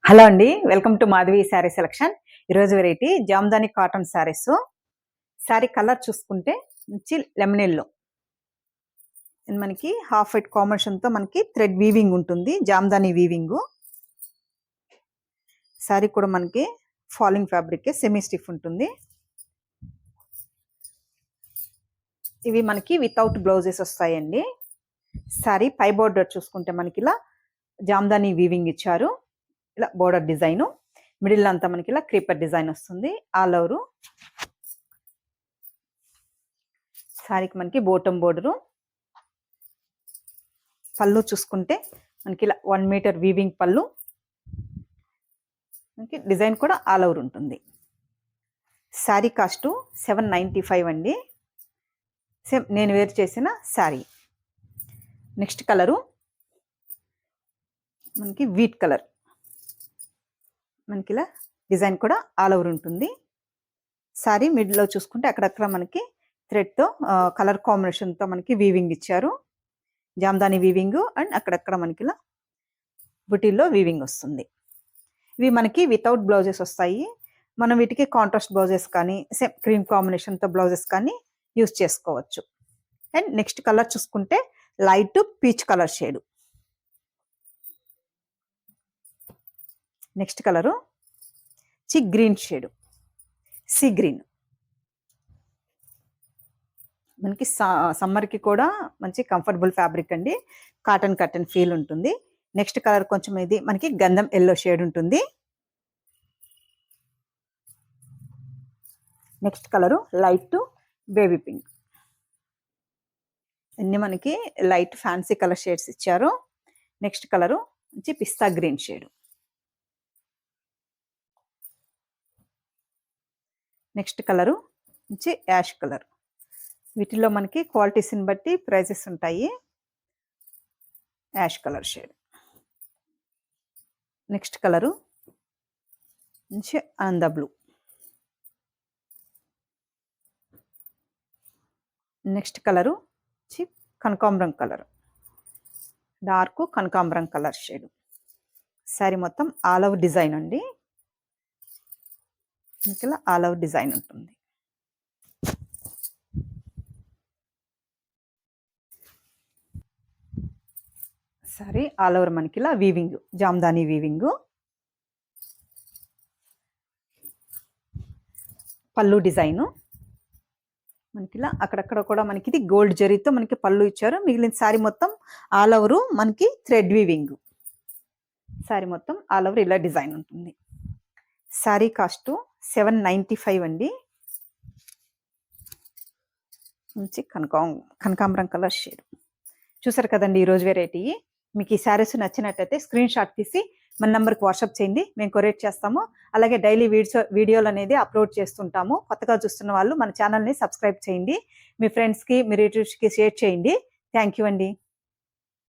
Hello అండి, welcome to Madhavi sari selection. ఈరోజు variety Jamdani cotton saris. Sari colour చూసుకుంటే మంచి లెమన్ ఎల్లో, మనకి హాఫ్ వైట్ కాంబినేషన్తో మనకి థ్రెడ్ వీవింగ్ ఉంటుంది, జామ్దాని వీవింగ్. శారీ కూడా మనకి ఫాలింగ్ ఫ్యాబ్రిక్, సెమీ స్టిఫ్ ఉంటుంది. ఇవి మనకి వితౌట్ బ్లౌజెస్ వస్తాయండి. శారీ పై బోర్డర్ చూసుకుంటే మనకి ఇలా జామ్దాని వీవింగ్ ఇచ్చారు, ఇలా బోర్డర్ డిజైన్. మిడిల్ అంతా మనకి ఇలా క్రీపర్ డిజైన్ వస్తుంది. ఆల్ ఓవర్ శారీకి మనకి బోటం బోర్డరు. పళ్ళు చూసుకుంటే మనకి ఇలా 1 మీటర్ వీవింగ్ పళ్ళు, మనకి డిజైన్ కూడా ఆల్ ఓవర్ ఉంటుంది. శారీ కాస్ట్ 795 అండి. సేమ్ నేను వేర్ చేసిన శారీ. నెక్స్ట్ కలరు మనకి వీట్ కలర్, మనకి ఇలా డిజైన్ కూడా ఆల్ ఓవర్ ఉంటుంది. శారీ మిడిల్లో చూసుకుంటే అక్కడక్కడ మనకి థ్రెడ్తో కలర్ కాంబినేషన్తో మనకి వీవింగ్ ఇచ్చారు, జామ్దాని వీవింగ్. అండ్ అక్కడక్కడ మనకి ఇలా బుటీల్లో వీవింగ్ వస్తుంది. ఇవి మనకి వితౌట్ బ్లౌజెస్ వస్తాయి. మనం వీటికి కాంట్రాస్ట్ బ్లౌజెస్ కానీ సేమ్ క్రీమ్ కాంబినేషన్తో బ్లౌజెస్ కానీ యూజ్ చేసుకోవచ్చు. అండ్ నెక్స్ట్ కలర్ చూసుకుంటే light peach colour shade. Next colour green shade, sea green. మనకి సమ్మర్కి కూడా మంచి కంఫర్టబుల్ ఫ్యాబ్రిక్ అండి, కాటన్ కట్టన్ ఫీల్ ఉంటుంది. నెక్స్ట్ కలర్ కొంచెం ఇది మనకి గంధం ఎల్లో షేడ్ ఉంటుంది. Next colour light baby pink. అన్ని మనకి లైట్ ఫ్యాన్సీ కలర్ షేడ్స్ ఇచ్చారు. నెక్స్ట్ కలరు మంచి పిస్తా గ్రీన్ షేడ్. నెక్స్ట్ కలరు మంచి యాష్ కలర్. వీటిల్లో మనకి క్వాలిటీస్ని బట్టి ప్రైజెస్ ఉంటాయి. Ash colour shade. Next colour మంచి ఆనంద బ్లూ. నెక్స్ట్ కలరు కనకాంబరం కలర్, డార్క్ కనకాంబరం కలర్ షేడ్. శారీ మొత్తం ఆల్ ఓవర్ డిజైన్ అండి, ఇలా ఆల్ ఓవర్ డిజైన్ ఉంటుంది. సారీ ఆల్ ఓవర్ మనకి ఇలా వీవింగ్, జామ్దాని వీవింగ్. పళ్ళు డిజైను మనకి ఇలా అక్కడక్కడ కూడా మనకి ఇది గోల్డ్ జరీతో మనకి పళ్ళు ఇచ్చారు. మిగిలిన శారీ మొత్తం ఆల్ ఓవర్ మనకి థ్రెడ్ వీవింగ్. శారీ మొత్తం ఆల్ ఓవర్ ఇలా డిజైన్ ఉంటుంది. శారీ కాస్ట్ 795 అండి. మంచి కనకాంబరం కలర్ షేడ్. చూసారు కదండి ఈరోజు వెరైటీ. మీకు ఈ శారీస్ నచ్చినట్టయితే స్క్రీన్ షాట్ తీసి మన నెంబర్కి వాట్సాప్ చేయండి, మేము కొరియర్ చేస్తాము. అలాగే డైలీ వీడియోలు అనేది అప్లోడ్ చేస్తుంటాము. కొత్తగా చూస్తున్న వాళ్ళు మన ఛానల్ని సబ్స్క్రైబ్ చేయండి, మీ ఫ్రెండ్స్కి మీ రిలేటివ్స్కి షేర్ చేయండి. థ్యాంక్ యూ అండి.